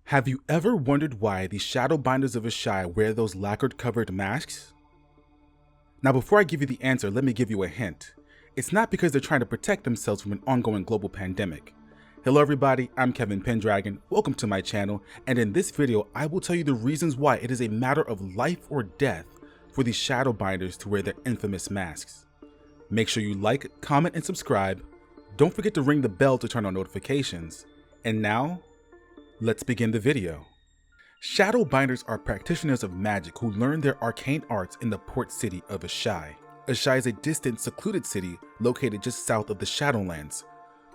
Have you ever wondered why the Shadowbinders of Asshai wear those lacquered covered masks? Now before I give you the answer, let me give you a hint. It's not because they're trying to protect themselves from an ongoing global pandemic. Hello everybody, I'm Kevin Pendragon, welcome to my channel, and in this video I will tell you the reasons why it is a matter of life or death for the Shadowbinders to wear their infamous masks. Make sure you like, comment, and subscribe. Don't forget to ring the bell to turn on notifications. And now, let's begin the video. Shadowbinders are practitioners of magic who learn their arcane arts in the port city of Asshai. Asshai is a distant, secluded city located just south of the Shadowlands,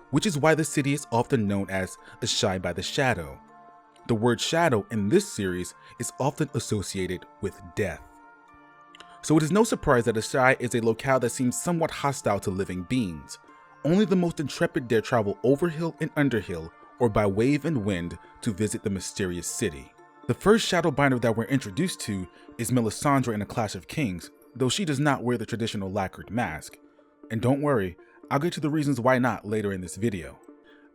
which is why the city is often known as Asshai by the Shadow. The word shadow in this series is often associated with death. So it is no surprise that Asshai is a locale that seems somewhat hostile to living beings. Only the most intrepid dare travel over hill and under hill, or by wave and wind, to visit the mysterious city. The first Shadowbinder that we're introduced to is Melisandre in A Clash of Kings, though she does not wear the traditional lacquered mask. And don't worry, I'll get to the reasons why not later in this video.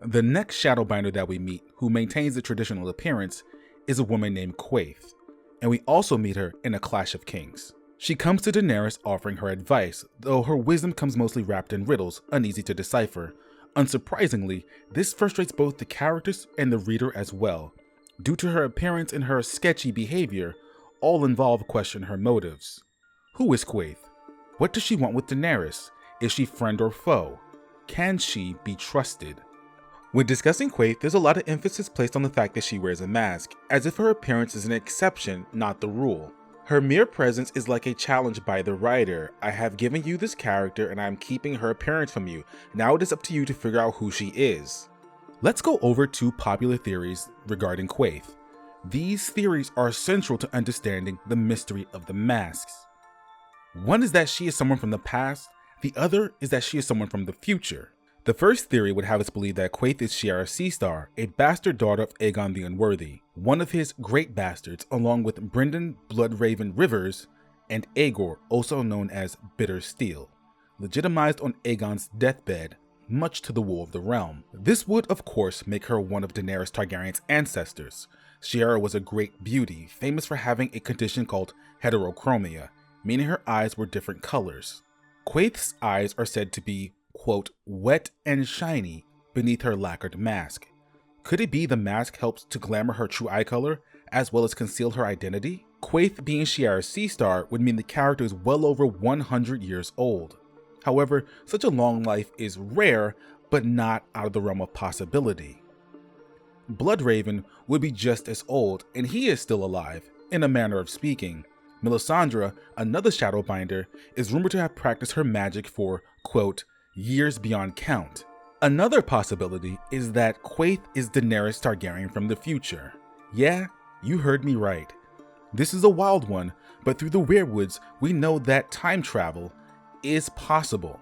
The next Shadowbinder that we meet, who maintains the traditional appearance, is a woman named Quaithe, and we also meet her in A Clash of Kings. She comes to Daenerys offering her advice, though her wisdom comes mostly wrapped in riddles, uneasy to decipher. Unsurprisingly, this frustrates both the characters and the reader as well. Due to her appearance and her sketchy behavior, all involved question her motives. Who is Quaithe? What does she want with Daenerys? Is she friend or foe? Can she be trusted? When discussing Quaithe, there's a lot of emphasis placed on the fact that she wears a mask, as if her appearance is an exception, not the rule. Her mere presence is like a challenge by the writer. I have given you this character and I am keeping her appearance from you. Now it is up to you to figure out who she is. Let's go over two popular theories regarding Quaithe. These theories are central to understanding the mystery of the masks. One is that she is someone from the past, the other is that she is someone from the future. The first theory would have us believe that Quaithe is Shiera Seastar, a bastard daughter of Aegon the Unworthy, one of his great bastards, along with Brynden Bloodraven Rivers and Aegor, also known as Bitter Steel, legitimized on Aegon's deathbed, much to the woe of the realm. This would, of course, make her one of Daenerys Targaryen's ancestors. Shiera was a great beauty, famous for having a condition called heterochromia, meaning her eyes were different colors. Quaithe's eyes are said to be, quote, wet and shiny beneath her lacquered mask. Could it be the mask helps to glamour her true eye color, as well as conceal her identity? Quaithe being Shiera Seastar would mean the character is well over 100 years old. However, such a long life is rare, but not out of the realm of possibility. Bloodraven would be just as old, and he is still alive, in a manner of speaking. Melisandre, another Shadowbinder, is rumored to have practiced her magic for, quote, years beyond count. Another possibility is that Quaithe is Daenerys Targaryen from the future. Yeah, you heard me right. This is a wild one, but through the Weirwoods, we know that time travel is possible.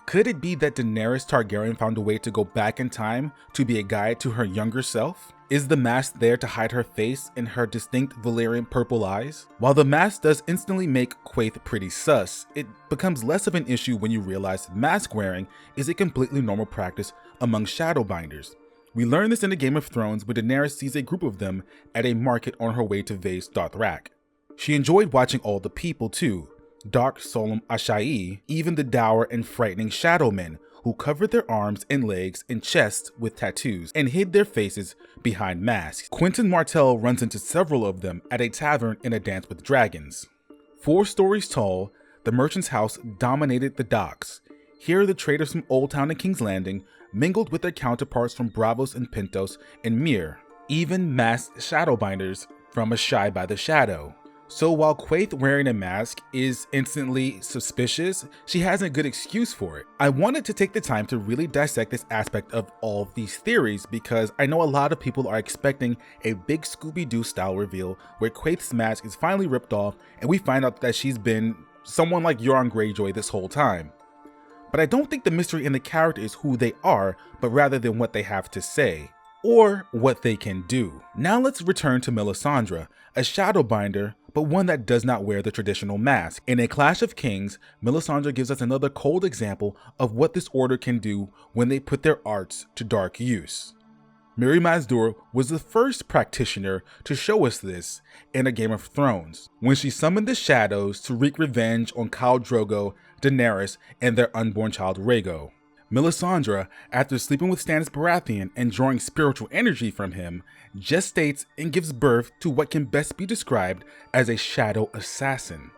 Could it be that Daenerys Targaryen found a way to go back in time to be a guide to her younger self? Is the mask there to hide her face and her distinct Valyrian purple eyes? While the mask does instantly make Quaithe pretty sus, it becomes less of an issue when you realize mask wearing is a completely normal practice among Shadowbinders. We learn this in the Game of Thrones when Daenerys sees a group of them at a market on her way to Vaes Dothrak. She enjoyed watching all the people too, dark solemn Asshai, even the dour and frightening Shadowmen, who covered their arms and legs and chests with tattoos and hid their faces behind masks. Quentyn Martell runs into several of them at a tavern in A Dance with Dragons. 4 stories tall, the merchant's house dominated the docks. Here the traders from Old Town and King's Landing mingled with their counterparts from Braavos and Pentos and Myr, even masked Shadowbinders from Asshai by the Shadow. So while Quaithe wearing a mask is instantly suspicious, she has a good excuse for it. I wanted to take the time to really dissect this aspect of all of these theories because I know a lot of people are expecting a big Scooby-Doo style reveal where Quaithe's mask is finally ripped off and we find out that she's been someone like Euron Greyjoy this whole time. But I don't think the mystery in the character is who they are, but rather than what they have to say, or what they can do. Now let's return to Melisandre, a Shadowbinder, but one that does not wear the traditional mask. In A Clash of Kings, Melisandre gives us another cold example of what this order can do when they put their arts to dark use. Mirri Maz Duur was the first practitioner to show us this in A Game of Thrones, when she summoned the shadows to wreak revenge on Khal Drogo, Daenerys, and their unborn child Rhaego. Melisandre, after sleeping with Stannis Baratheon and drawing spiritual energy from him, gestates and gives birth to what can best be described as a shadow assassin,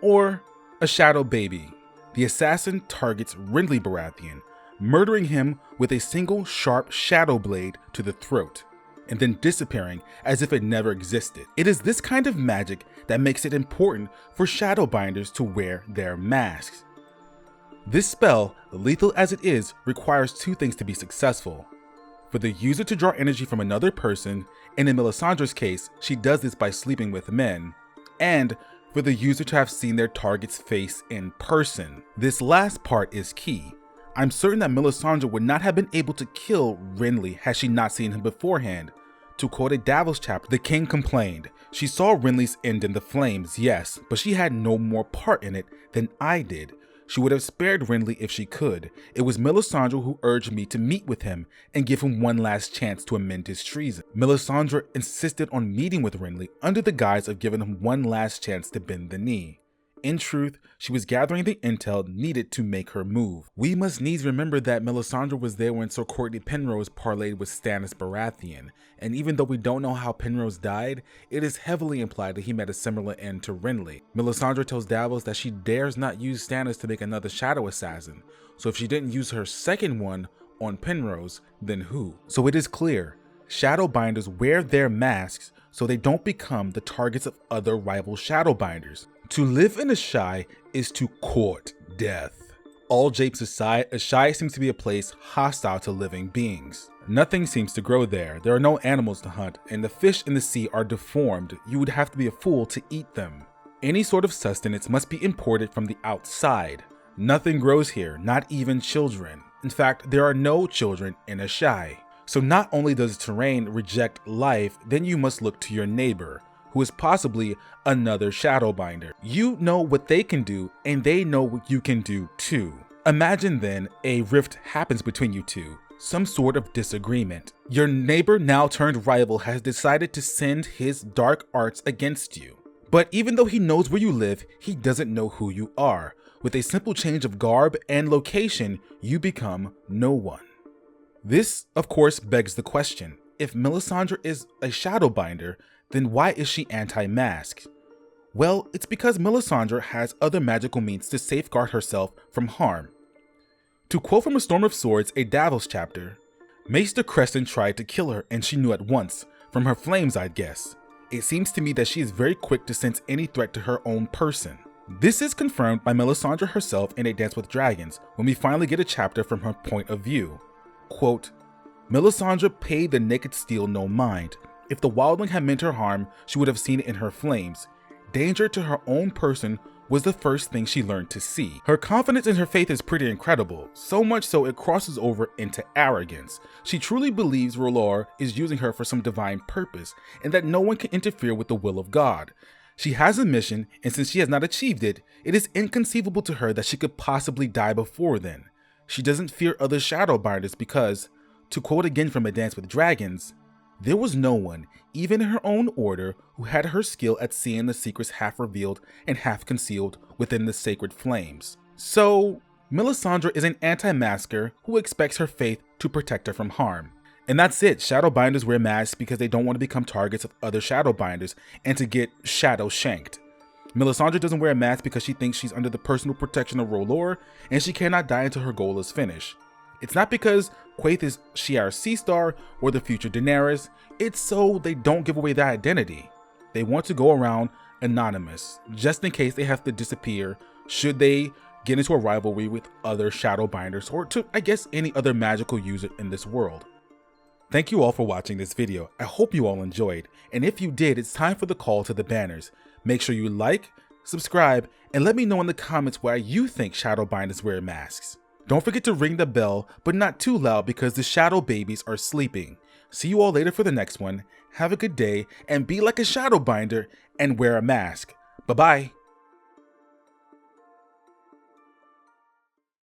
or a shadow baby. The assassin targets Renly Baratheon, murdering him with a single sharp shadow blade to the throat, and then disappearing as if it never existed. It is this kind of magic that makes it important for shadowbinders to wear their masks. This spell, lethal as it is, requires two things to be successful. For the user to draw energy from another person, and in Melisandre's case, she does this by sleeping with men, and for the user to have seen their target's face in person. This last part is key. I'm certain that Melisandre would not have been able to kill Renly had she not seen him beforehand. To quote a Davos chapter, the king complained, "She saw Renly's end in the flames, yes, but she had no more part in it than I did. She would have spared Renly if she could. It was Melisandre who urged me to meet with him and give him one last chance to amend his treason." Melisandre insisted on meeting with Renly under the guise of giving him one last chance to bend the knee. In truth, she was gathering the intel needed to make her move. We must needs remember that Melisandre was there when Sir Courtney Penrose parlayed with Stannis Baratheon, and even though we don't know how Penrose died, it is heavily implied that he met a similar end to Renly. Melisandre tells Davos that she dares not use Stannis to make another shadow assassin, so if she didn't use her second one on Penrose, then who? So it is clear, shadowbinders wear their masks so they don't become the targets of other rival shadowbinders. To live in Asshai is to court death. All japes aside, Asshai seems to be a place hostile to living beings. Nothing seems to grow there, there are no animals to hunt, and the fish in the sea are deformed. You would have to be a fool to eat them. Any sort of sustenance must be imported from the outside. Nothing grows here, not even children. In fact, there are no children in Asshai. So not only does the terrain reject life, then you must look to your neighbor, who is possibly another shadowbinder. You know what they can do, and they know what you can do too. Imagine then a rift happens between you two, some sort of disagreement. Your neighbor, now turned rival, has decided to send his dark arts against you. But even though he knows where you live, he doesn't know who you are. With a simple change of garb and location, you become no one. This, of course, begs the question, if Melisandre is a shadowbinder, then why is she anti-mask? Well, it's because Melisandre has other magical means to safeguard herself from harm. To quote from A Storm of Swords, a Davos chapter, "Maester Kristin tried to kill her and she knew at once, from her flames I'd guess. It seems to me that she is very quick to sense any threat to her own person." This is confirmed by Melisandre herself in A Dance with Dragons, when we finally get a chapter from her point of view. Quote, "Melisandre paid the naked steel no mind. If the wildling had meant her harm, she would have seen it in her flames. Danger to her own person was the first thing she learned to see. Her confidence in her faith is pretty incredible, so much so it crosses over into arrogance. She truly believes R'hllor is using her for some divine purpose, and that no one can interfere with the will of God. She has a mission, and since she has not achieved it, it is inconceivable to her that she could possibly die before then. She doesn't fear other shadowbinders because, to quote again from A Dance with Dragons, there was no one, even in her own order, who had her skill at seeing the secrets half revealed and half concealed within the sacred flames." So, Melisandre is an anti-masker who expects her faith to protect her from harm. And that's it. Shadowbinders wear masks because they don't want to become targets of other shadowbinders and to get shadow shanked. Melisandre doesn't wear a mask because she thinks she's under the personal protection of R'hllor and she cannot die until her goal is finished. It's not because Quaithe is Shiera's Seastar or the future Daenerys, it's so they don't give away their identity. They want to go around anonymous, just in case they have to disappear should they get into a rivalry with other shadowbinders or to, I guess, any other magical user in this world. Thank you all for watching this video. I hope you all enjoyed, and if you did, it's time for the call to the banners. Make sure you like, subscribe, and let me know in the comments why you think shadowbinders wear masks. Don't forget to ring the bell, but not too loud because the shadow babies are sleeping. See you all later for the next one. Have a good day and be like a shadowbinder and wear a mask. Bye-bye.